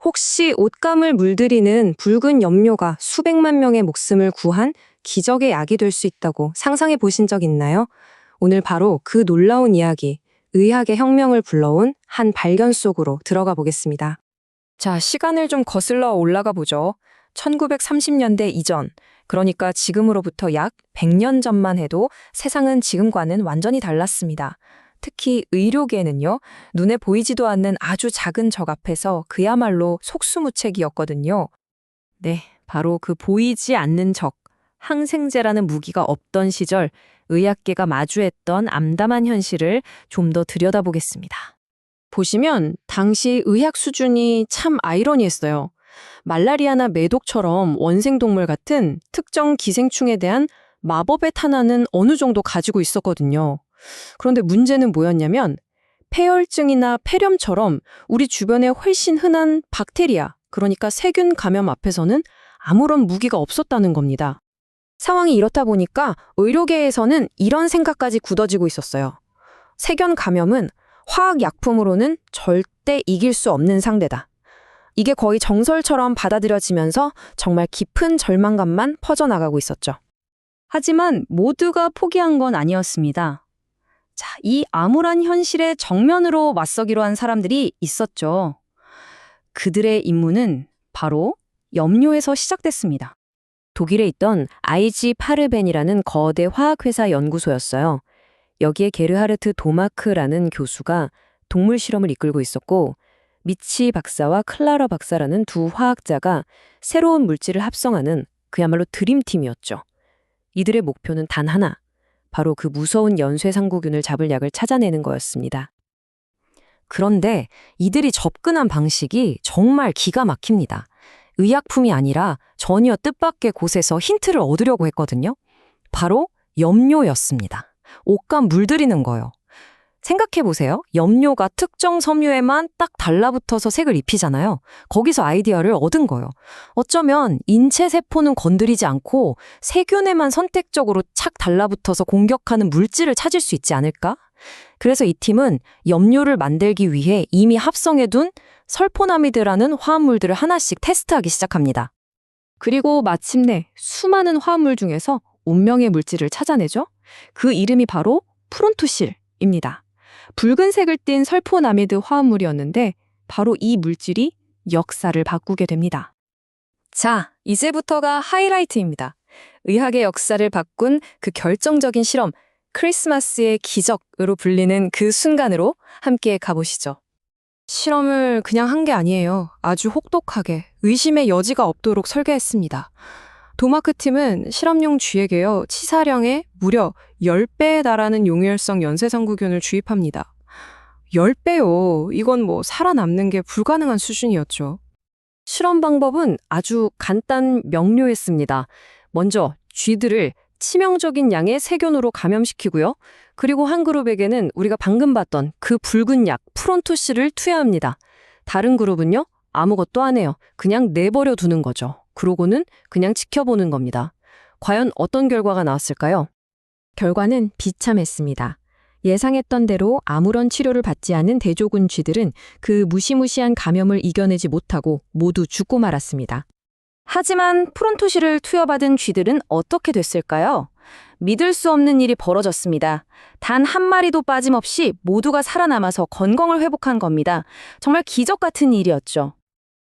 혹시 옷감을 물들이는 붉은 염료가 수백만 명의 목숨을 구한 기적의 약이 될 수 있다고 상상해 보신 적 있나요? 오늘 바로 그 놀라운 이야기, 의학의 혁명을 불러온 한 발견 속으로 들어가 보겠습니다. 자, 시간을 좀 거슬러 올라가 보죠. 1930년대 이전, 그러니까 지금으로부터 약 100년 전만 해도 세상은 지금과는 완전히 달랐습니다. 특히 의료계는요, 눈에 보이지도 않는 아주 작은 적 앞에서 그야말로 속수무책이었거든요. 네, 바로 그 보이지 않는 적, 항생제라는 무기가 없던 시절, 의학계가 마주했던 암담한 현실을 좀 더 들여다보겠습니다. 보시면 당시 의학 수준이 참 아이러니했어요. 말라리아나 매독처럼 원생동물 같은 특정 기생충에 대한 마법의 탄환은 어느 정도 가지고 있었거든요. 그런데 문제는 뭐였냐면 폐혈증이나 폐렴처럼 우리 주변에 훨씬 흔한 박테리아, 그러니까 세균 감염 앞에서는 아무런 무기가 없었다는 겁니다. 상황이 이렇다 보니까 의료계에서는 이런 생각까지 굳어지고 있었어요. 세균 감염은 화학약품으로는 절대 이길 수 없는 상대다. 이게 거의 정설처럼 받아들여지면서 정말 깊은 절망감만 퍼져나가고 있었죠. 하지만 모두가 포기한 건 아니었습니다. 자, 이 암울한 현실에 정면으로 맞서기로 한 사람들이 있었죠. 그들의 임무는 바로 염료에서 시작됐습니다. 독일에 있던 IG 파르벤이라는 거대 화학회사 연구소였어요. 여기에 게르하르트 도마크라는 교수가 동물 실험을 이끌고 있었고, 미치 박사와 클라라 박사라는 두 화학자가 새로운 물질을 합성하는 그야말로 드림팀이었죠. 이들의 목표는 단 하나, 바로 그 무서운 연쇄상구균을 잡을 약을 찾아내는 거였습니다. 그런데 이들이 접근한 방식이 정말 기가 막힙니다. 의약품이 아니라 전혀 뜻밖의 곳에서 힌트를 얻으려고 했거든요. 바로 염료였습니다. 옷감 물들이는 거요. 생각해보세요. 염료가 특정 섬유에만 딱 달라붙어서 색을 입히잖아요. 거기서 아이디어를 얻은 거요. 어쩌면 인체 세포는 건드리지 않고 세균에만 선택적으로 착 달라붙어서 공격하는 물질을 찾을 수 있지 않을까? 그래서 이 팀은 염료를 만들기 위해 이미 합성해둔 설포나미드라는 화합물들을 하나씩 테스트하기 시작합니다. 그리고 마침내 수많은 화합물 중에서 운명의 물질을 찾아내죠. 그 이름이 바로 프론토실입니다. 붉은색을 띤 설포나미드 화합물이었는데 바로 이 물질이 역사를 바꾸게 됩니다. 자, 이제부터가 하이라이트입니다. 의학의 역사를 바꾼 그 결정적인 실험, 크리스마스의 기적으로 불리는 그 순간으로 함께 가보시죠. 실험을 그냥 한 게 아니에요. 아주 혹독하게, 의심의 여지가 없도록 설계했습니다. 도마크 팀은 실험용 쥐에게요, 치사량의 무려 10배에 달하는 용혈성 연쇄상구균을 주입합니다. 10배요. 이건 뭐 살아남는 게 불가능한 수준이었죠. 실험 방법은 아주 간단 명료했습니다. 먼저 쥐들을 치명적인 양의 세균으로 감염시키고요. 그리고 한 그룹에게는 우리가 방금 봤던 그 붉은 약 프론토실을 투여합니다. 다른 그룹은요, 아무것도 안 해요. 그냥 내버려 두는 거죠. 그러고는 그냥 지켜보는 겁니다. 과연 어떤 결과가 나왔을까요? 결과는 비참했습니다. 예상했던 대로 아무런 치료를 받지 않은 대조군 쥐들은 그 무시무시한 감염을 이겨내지 못하고 모두 죽고 말았습니다. 하지만 프론토실을 투여받은 쥐들은 어떻게 됐을까요? 믿을 수 없는 일이 벌어졌습니다. 단 한 마리도 빠짐없이 모두가 살아남아서 건강을 회복한 겁니다. 정말 기적 같은 일이었죠.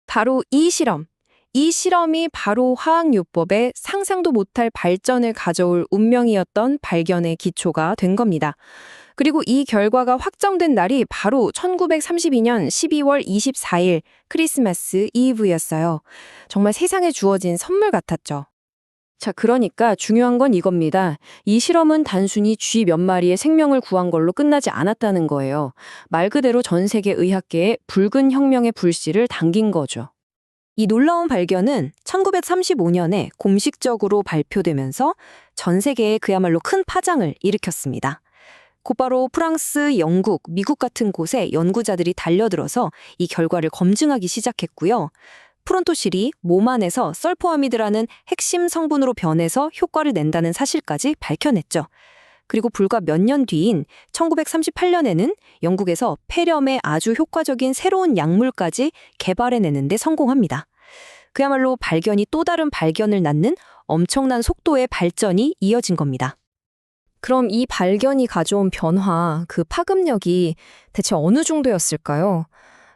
바로 이 실험이 바로 화학요법의 상상도 못할 발전을 가져올 운명이었던 발견의 기초가 된 겁니다. 그리고 이 결과가 확정된 날이 바로 1932년 12월 24일 크리스마스 이브였어요. 정말 세상에 주어진 선물 같았죠. 자, 그러니까 중요한 건 이겁니다. 이 실험은 단순히 쥐 몇 마리의 생명을 구한 걸로 끝나지 않았다는 거예요. 말 그대로 전 세계 의학계에 붉은 혁명의 불씨를 당긴 거죠. 이 놀라운 발견은 1935년에 공식적으로 발표되면서 전 세계에 그야말로 큰 파장을 일으켰습니다. 곧바로 프랑스, 영국, 미국 같은 곳에 연구자들이 달려들어서 이 결과를 검증하기 시작했고요. 프론토실이 몸 안에서 설포아미드라는 핵심 성분으로 변해서 효과를 낸다는 사실까지 밝혀냈죠. 그리고 불과 몇 년 뒤인 1938년에는 영국에서 폐렴에 아주 효과적인 새로운 약물까지 개발해내는 데 성공합니다. 그야말로 발견이 또 다른 발견을 낳는 엄청난 속도의 발전이 이어진 겁니다. 그럼 이 발견이 가져온 변화, 그 파급력이 대체 어느 정도였을까요?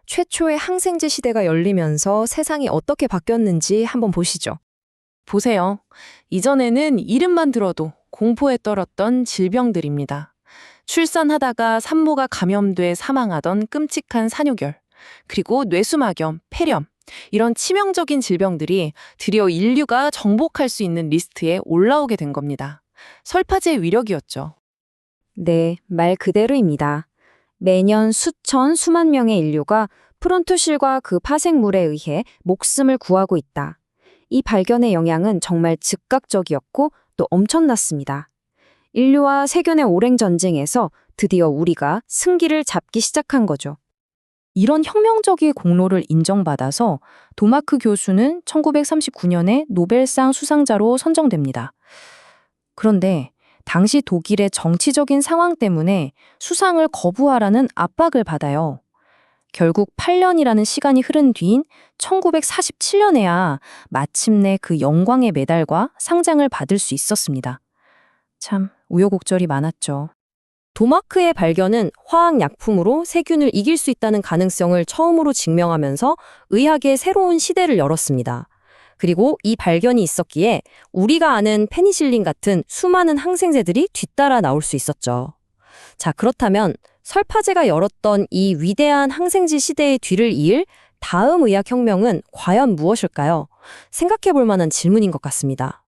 최초의 항생제 시대가 열리면서 세상이 어떻게 바뀌었는지 한번 보시죠. 보세요. 이전에는 이름만 들어도 공포에 떨었던 질병들입니다. 출산하다가 산모가 감염돼 사망하던 끔찍한 산후결, 그리고 뇌수막염, 폐렴, 이런 치명적인 질병들이 드디어 인류가 정복할 수 있는 리스트에 올라오게 된 겁니다. 설파제의 위력이었죠. 네, 말 그대로입니다. 매년 수천, 수만 명의 인류가 프론토실과 그 파생물에 의해 목숨을 구하고 있다. 이 발견의 영향은 정말 즉각적이었고 또 엄청났습니다. 인류와 세균의 오랜 전쟁에서 드디어 우리가 승기를 잡기 시작한 거죠. 이런 혁명적인 공로를 인정받아서 도마크 교수는 1939년에 노벨상 수상자로 선정됩니다. 그런데 당시 독일의 정치적인 상황 때문에 수상을 거부하라는 압박을 받아요. 결국 8년이라는 시간이 흐른 뒤인 1947년에야 마침내 그 영광의 메달과 상장을 받을 수 있었습니다. 참 우여곡절이 많았죠. 도마크의 발견은 화학약품으로 세균을 이길 수 있다는 가능성을 처음으로 증명하면서 의학의 새로운 시대를 열었습니다. 그리고 이 발견이 있었기에 우리가 아는 페니실린 같은 수많은 항생제들이 뒤따라 나올 수 있었죠. 자, 그렇다면 설파제가 열었던 이 위대한 항생제 시대의 뒤를 이을 다음 의학혁명은 과연 무엇일까요? 생각해 볼 만한 질문인 것 같습니다.